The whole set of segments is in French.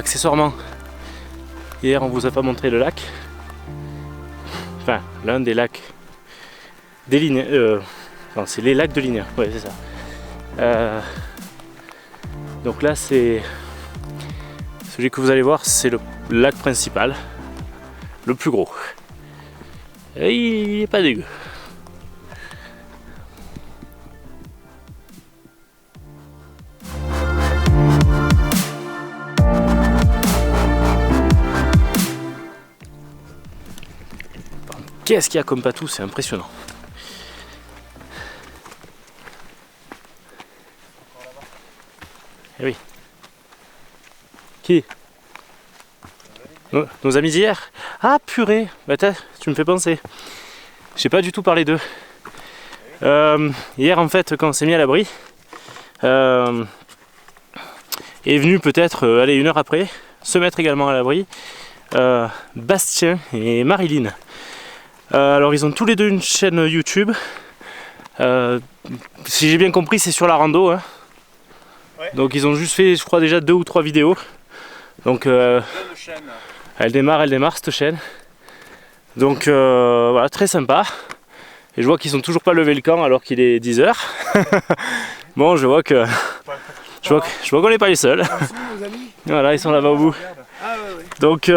accessoirement, hier on vous a pas montré le lac. Enfin, l'un des lacs des lignes. Enfin, c'est les lacs de Lignes, ouais, c'est ça. Donc là, c'est celui que vous allez voir, c'est le lac principal, le plus gros. Et il est pas dégueu. Qu'est-ce qu'il y a comme patou, c'est impressionnant. Eh oui. Qui? Nos amis d'hier? Ah purée, bah tu me fais penser. J'ai pas du tout parlé d'eux. Hier en fait, quand on s'est mis à l'abri, est venu peut-être, allez, 1 heure après, se mettre également à l'abri, Bastien et Marilyn. Alors ils ont tous les deux une chaîne YouTube. Si j'ai bien compris, c'est sur la rando. Hein. Ouais. Donc ils ont juste fait, je crois, déjà 2 ou 3 vidéos. Donc elle démarre cette chaîne. Donc voilà, très sympa. Et je vois qu'ils sont toujours pas levé le camp alors qu'il est 10 h. Bon, je vois que je vois qu'on n'est pas les seuls. Voilà, ils sont là-bas au bout. Donc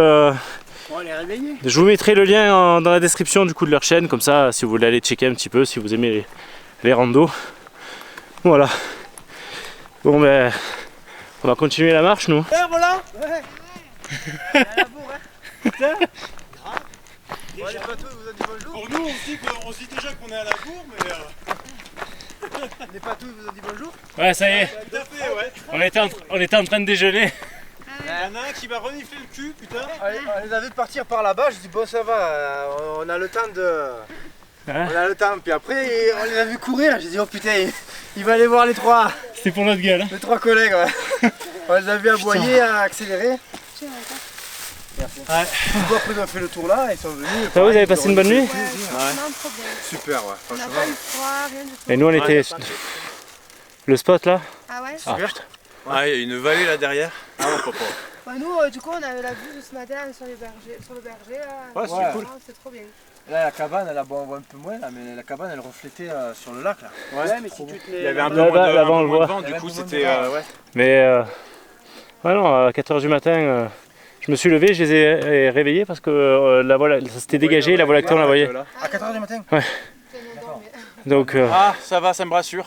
je vous mettrai le lien dans la description du coup de leur chaîne, comme ça si vous voulez aller checker un petit peu, si vous aimez les randos. Voilà. Bon ben, on va continuer la marche nous. Voilà. Ouais. À la bourre, hein. Putain. Bon, les bateaux vous ont dit bonjour. Pour nous on se dit déjà qu'on est à la bourre, mais les bateaux vous ont dit bonjour. Ouais, ça y est. Tout à fait, ouais. On était en train de déjeuner. Il y en a un qui m'a reniflé le cul, putain. On les a vu partir par là-bas, je dis bon ça va, on a le temps de... Hein, on a le temps, puis après on les a vu courir, j'ai dit oh putain, il va aller voir les 3. c'était pour notre gueule. Hein. Les 3 collègues, ouais. On les a vu aboyer, à accélérer. Merci. Ouais. Après ils ont fait le tour là, ils sont venus. Ça vous avez passé une bonne nuit? Ouais. Super, ouais. On n'a pas eu froid, rien du tout. Et nous on était... Le spot là? Ah ouais? Ah putain. Ouais, il y a une vallée là derrière. Ah non, papa. Bah nous, du coup, on avait la vue de ce matin sur le berger. Là. Ouais, c'est cool. C'est trop bien. Là la cabane, elle a bon, on voit un peu moins là, mais la cabane elle reflétait sur le lac là. Ouais, mais si tu te il y avait un peu Là-bas, moins on le voit. de vent, du coup c'était... ouais. Mais ouais, non, à 4 h du matin, je me suis levé, je les ai réveillés parce que la voie, ça s'était dégagé, la voie lactée on la voyait. À 4 h du matin? Ouais. Donc, Ah, ça va, ça me rassure.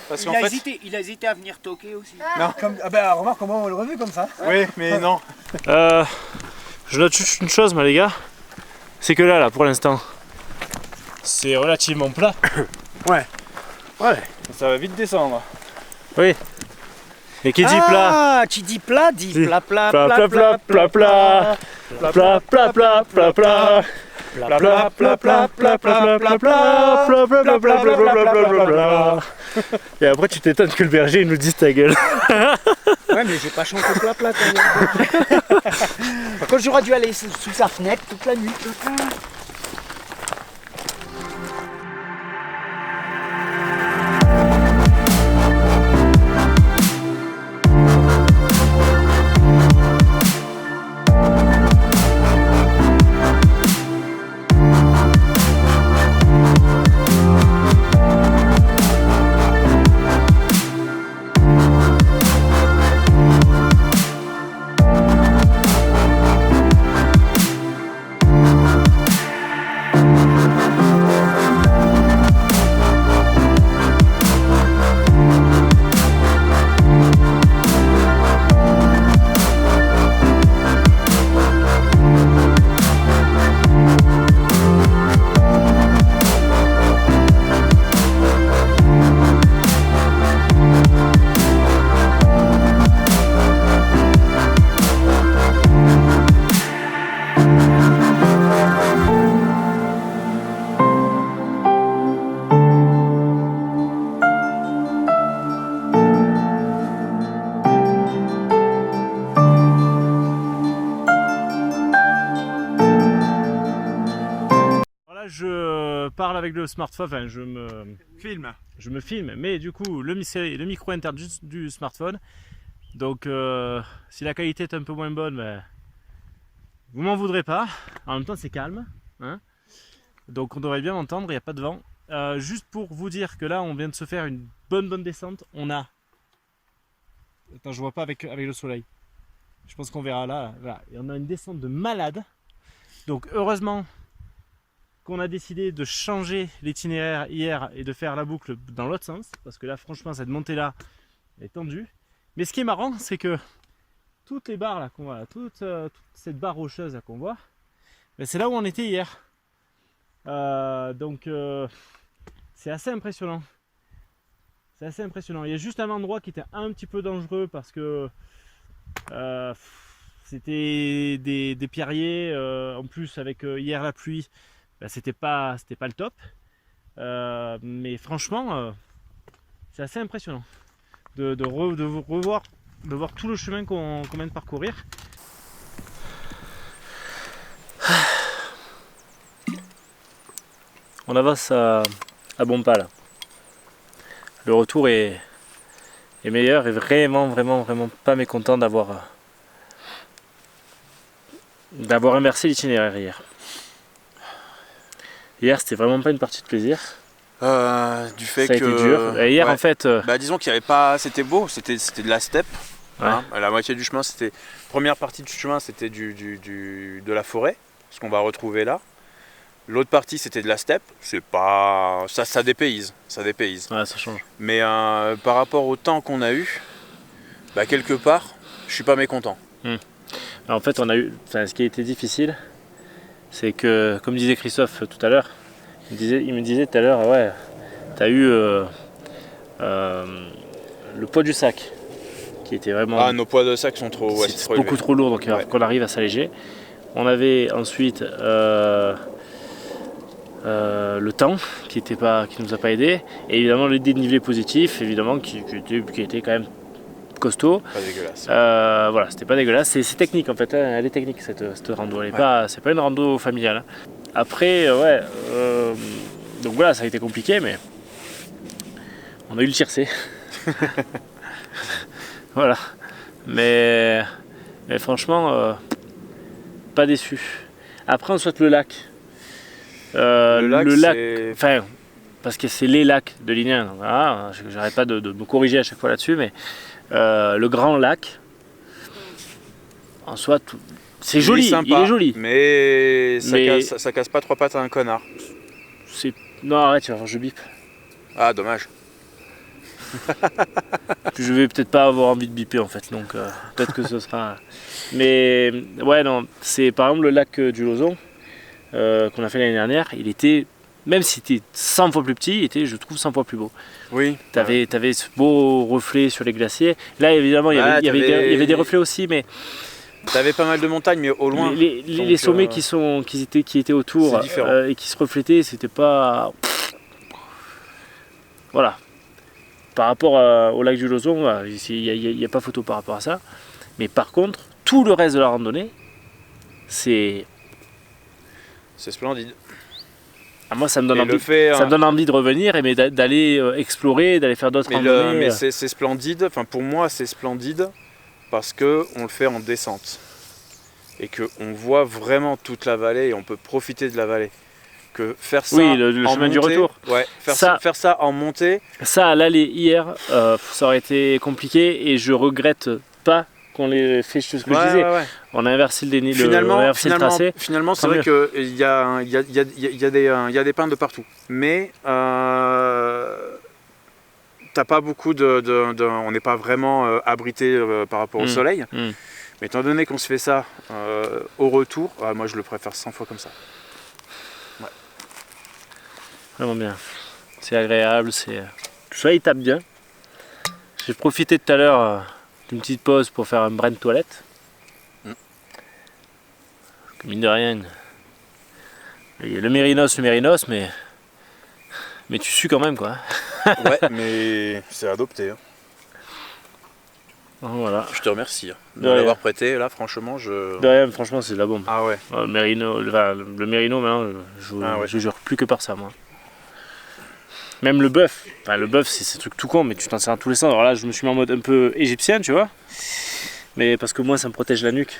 Parce qu'en fait... il a hésité à venir toquer aussi. Non, comme, ah ben remarque comment on l'a revu comme ça. Oui, mais non. je note juste une chose, les gars, c'est que là, pour l'instant, c'est relativement plat. Ouais. Ouais. Ça va vite descendre. Oui. Et qui dit plat? Ah, qui dit plat, dit plat, plat, Plat, plat, plat, plat, plat. Plat, plat, plat, plat, plat. Plat, plat, plat, plat, plat, plat, plat, plat, plat, plat, plat, plat, plat, plat, plat. Et après tu t'étonnes que le berger il nous dise ta gueule. Ouais, mais j'ai pas chanté plat, plat quand même. Par contre, j'aurais dû aller sous sa fenêtre toute la nuit. Je parle avec le smartphone, enfin je me Film. filme, mais du coup le micro interne du smartphone Donc si la qualité est un peu moins bonne, ben, vous m'en voudrez pas. En même temps c'est calme, hein. Donc on devrait bien l'entendre, il n'y a pas de vent. Juste pour vous dire que là on vient de se faire une bonne descente. On a... Attends, je vois pas avec le soleil. Je pense qu'on verra là, voilà. Et on a une descente de malade. Donc heureusement qu'on a décidé de changer l'itinéraire hier et de faire la boucle dans l'autre sens. Parce que là franchement cette montée là est tendue. Mais ce qui est marrant c'est que toutes les barres là qu'on voit, toute cette barre rocheuse là qu'on voit, ben, c'est là où on était hier. Donc c'est assez impressionnant. C'est assez impressionnant. Il y a juste un endroit qui était un petit peu dangereux parce que c'était des pierriers. En plus avec hier la pluie, ben, c'était pas le top. Mais franchement, c'est assez impressionnant de voir tout le chemin qu'on vient de parcourir. On avance à bons pas là. Le retour est meilleur et vraiment pas mécontent d'avoir inversé l'itinéraire hier. Hier c'était vraiment pas une partie de plaisir. Du fait ça a que... été dur. Et hier en fait... Bah, disons qu'il n'y avait pas... C'était beau, c'était de la steppe. Ouais. Hein. La moitié du chemin, c'était... Première partie du chemin, c'était de la forêt, ce qu'on va retrouver là. L'autre partie, c'était de la steppe. C'est pas... Ça dépayse. Ouais, ça change. Mais par rapport au temps qu'on a eu, bah, quelque part, je suis pas mécontent. En fait, ce qui a été difficile, c'est que, comme disait Christophe tout à l'heure, il me disait tout à l'heure, ouais, t'as eu le poids du sac qui était vraiment... Ah, nos poids de sac sont trop... Ouais, c'est beaucoup trop lourd, donc il va falloir qu'on arrive à s'alléger. On avait ensuite le temps qui nous a pas aidé, et évidemment le dénivelé positif, évidemment qui était quand même costaud. Pas dégueulasse. Voilà, c'était pas dégueulasse. C'est technique en fait, hein. Elle est technique cette rando. C'est pas une rando familiale. Après, donc voilà, ça a été compliqué, mais on a eu le tiercé. Voilà. Mais franchement, pas déçu. Après, on souhaite le lac. Le lac, enfin, parce que c'est les lacs de l'Ignien. Voilà, j'arrête pas de me corriger à chaque fois là-dessus, mais le grand lac, en soi, c'est joli, sympa, il est joli. Mais ça casse pas trois pattes à un connard. Non, arrête, je bip. Ah, dommage. Je vais peut-être pas avoir envie de biper en fait, donc peut-être que ce sera... Mais ouais, non, c'est par exemple le lac du Lauzon qu'on a fait l'année dernière, il était, même si c'était 100 fois plus petit, il était, je trouve, 100 fois plus beau. Oui. T'avais ce beau reflet sur les glaciers. Là, évidemment, il y avait des reflets aussi, mais... T'avais pas mal de montagnes, mais au loin. Les sommets qui étaient autour et qui se reflétaient, c'était pas... Voilà. Par rapport au lac du Lauzon, il n'y a pas photo par rapport à ça. Mais par contre, tout le reste de la randonnée, c'est splendide. Ah, moi, ça me donne envie de revenir et d'aller explorer, d'aller faire d'autres randonnées. Mais c'est splendide. Enfin, pour moi, c'est splendide parce que on le fait en descente et que on voit vraiment toute la vallée et on peut profiter de la vallée. Que faire ça le chemin du retour. Ouais, faire ça en montée. Ça, à l'aller hier, ça aurait été compliqué et je regrette pas qu'on l'ait fait, ce que je disais. Ouais. On a inversé le tracé. Finalement, c'est vrai qu'il y a des pins de partout. Mais t'as pas beaucoup on n'est pas vraiment abrité par rapport au soleil. Mais étant donné qu'on se fait ça au retour, moi je le préfère 100 fois comme ça. Ouais. Vraiment bien. C'est agréable, tout ça il tape bien. J'ai profité tout à l'heure d'une petite pause pour faire un brin de toilette. Mine de rien, il y a le mérinos, mais tu sues quand même quoi. Ouais, mais c'est adopté. Hein. Voilà. Je te remercie de l'avoir prêté. Là, franchement, De rien, franchement, c'est de la bombe. Ah ouais. Le mérino, maintenant, je jure plus que par ça, moi. même le bœuf. Enfin, le bœuf, c'est un truc tout con, mais tu t'en sers dans tous les sens. Alors là, je me suis mis en mode un peu égyptien, tu vois. Mais parce que moi, ça me protège la nuque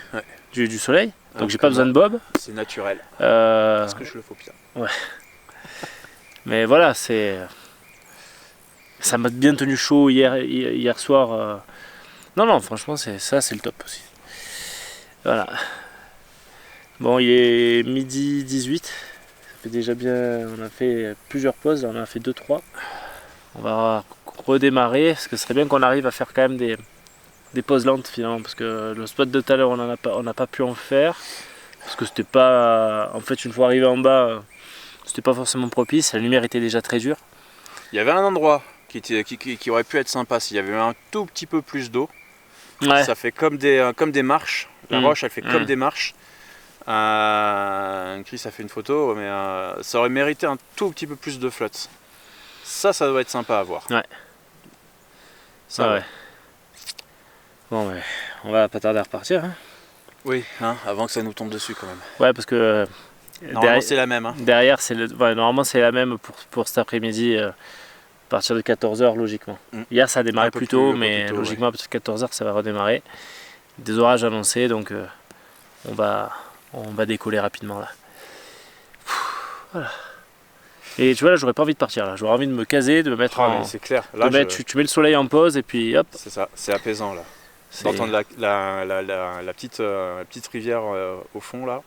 du soleil. Donc j'ai pas besoin de bob. C'est naturel. Parce que je le fais bien. Ouais. Mais voilà, ça m'a bien tenu chaud hier soir. Non, franchement, c'est le top aussi. Voilà. Bon, il est midi 18. Ça fait déjà bien. On a fait plusieurs pauses. Là, on en a fait 2-3. On va redémarrer. Parce que ce serait bien qu'on arrive à faire quand même des pauses lentes finalement. Parce que le spot de tout à l'heure, on n'a pas pu en faire. Parce que c'était pas. En fait, une fois arrivé en bas, c'était pas forcément propice. La lumière était déjà très dure. Il y avait un endroit qui aurait pu être sympa s'il y avait eu un tout petit peu plus d'eau. Ouais. Ça fait comme des marches. La roche, elle fait comme des marches. Chris a fait une photo, mais ça aurait mérité un tout petit peu plus de flotte. Ça doit être sympa à voir. Ouais. Ça, ouais. Bon, mais on va pas tarder à repartir. Hein. Oui, avant que ça nous tombe dessus quand même. Ouais, parce que normalement c'est la même. Derrière, normalement c'est la même pour cet après-midi, à partir de 14h logiquement. Hier ça a démarré plus tôt, mais logiquement à partir de 14h ça va redémarrer. Des orages annoncés, donc on va décoller rapidement là. Voilà. Et tu vois là, j'aurais pas envie de partir là. J'aurais envie de me caser, de me mettre c'est clair. Là, tu mets le soleil en pause et puis hop. C'est ça, c'est apaisant là. D'entendre la petite rivière au fond là,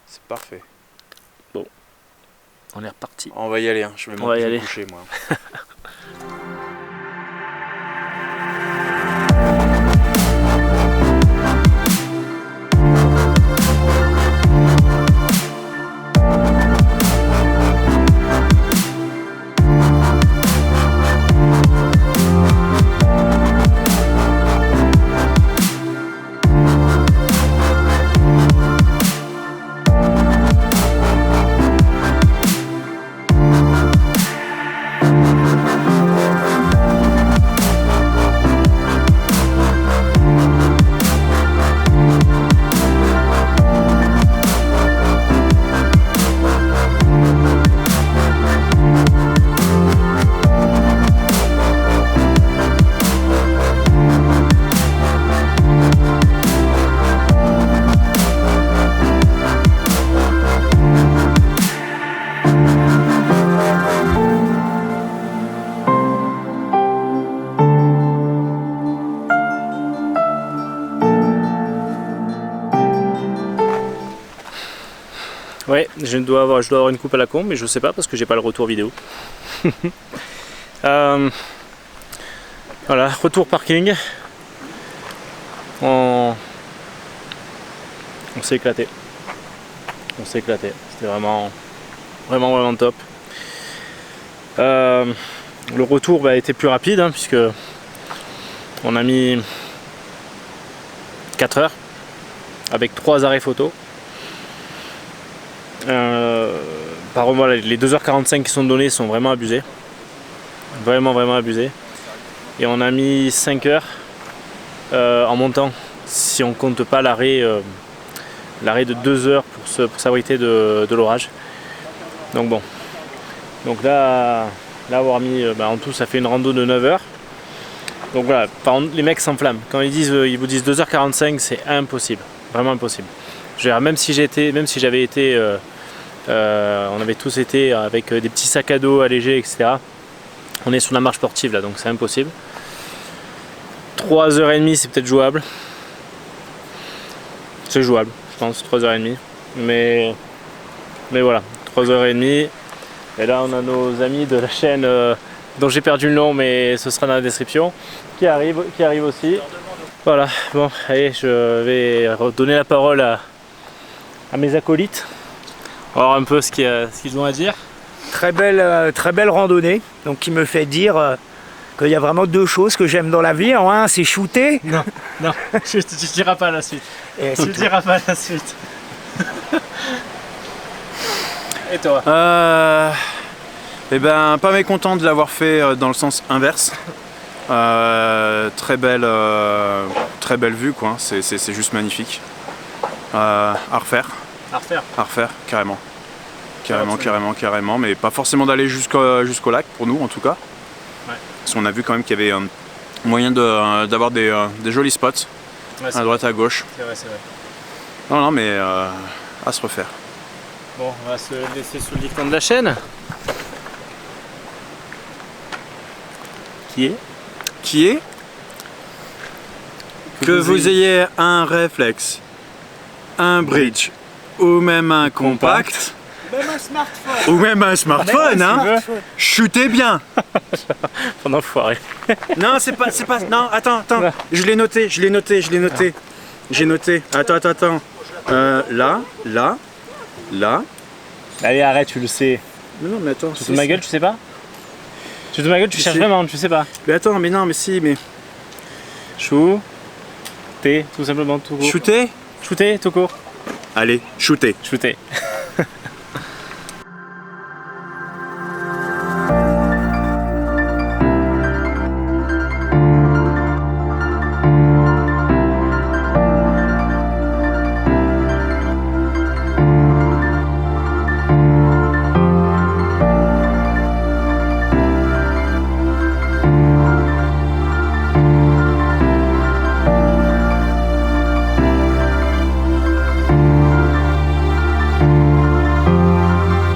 c'est parfait. Bon, on est reparti. On va y aller, je vais me coucher moi. Ouais, je dois avoir une coupe à la con, mais je sais pas parce que j'ai pas le retour vidéo. Voilà, retour parking. On s'est éclaté. C'était vraiment top. Le retour a été plus rapide puisque on a mis 4 heures avec 3 arrêts photo. Voilà, les 2h45 qui sont donnés sont vraiment abusés. Vraiment abusés. Et on a mis 5 heures en montant si on compte pas l'arrêt de 2 heures pour s'abriter de l'orage. Donc bon. Donc là avoir mis en tout ça fait une rando de 9 heures. Donc voilà, par contre, les mecs s'enflamment. Quand ils vous disent 2h45, c'est impossible. Vraiment impossible. Je veux dire, même si j'avais été on avait tous été avec des petits sacs à dos allégés, etc. On est sur la marche sportive là, donc c'est impossible. 3h30 c'est peut-être jouable. C'est jouable, je pense, 3h30. Mais voilà, 3h30. Et là on a nos amis de la chaîne dont j'ai perdu le nom, mais ce sera dans la description, qui arrive aussi. Voilà, bon, allez, je vais redonner la parole à mes acolytes. On va voir un peu ce qu'ils ont à dire. Très belle randonnée, donc qui me fait dire qu'il y a vraiment 2 choses que j'aime dans la vie. Un, c'est shooter. Non, tu diras pas la suite. Tu diras pas la suite. Et toi? Eh ben, pas mécontent de l'avoir fait dans le sens inverse. Très belle vue quoi, c'est juste magnifique. À refaire, carrément. carrément, mais pas forcément d'aller jusqu'au lac, pour nous en tout cas. Ouais. Parce qu'on a vu quand même qu'il y avait moyen d'avoir des jolis spots, à droite, à gauche. C'est vrai, c'est vrai. Non, mais à se refaire. Bon, on va se laisser sous le dicton de la chaîne. Qui est que vous ayez un réflexe, un bridge ou même un compact, ou même un smartphone, hein, shootez bien. Pendant foiré. Non, c'est pas, non, attends, je l'ai noté. J'ai noté, attends, là. Allez, arrête, tu le sais. Mais non, mais attends. Tu te fous de ma gueule, tu sais pas? Tu te fous de ma gueule, tu cherches vraiment, tu sais pas. Mais attends, mais non, mais si, mais... Shooter, tout simplement, tout court. Shooter, tout court. allez, shooter. Shooter.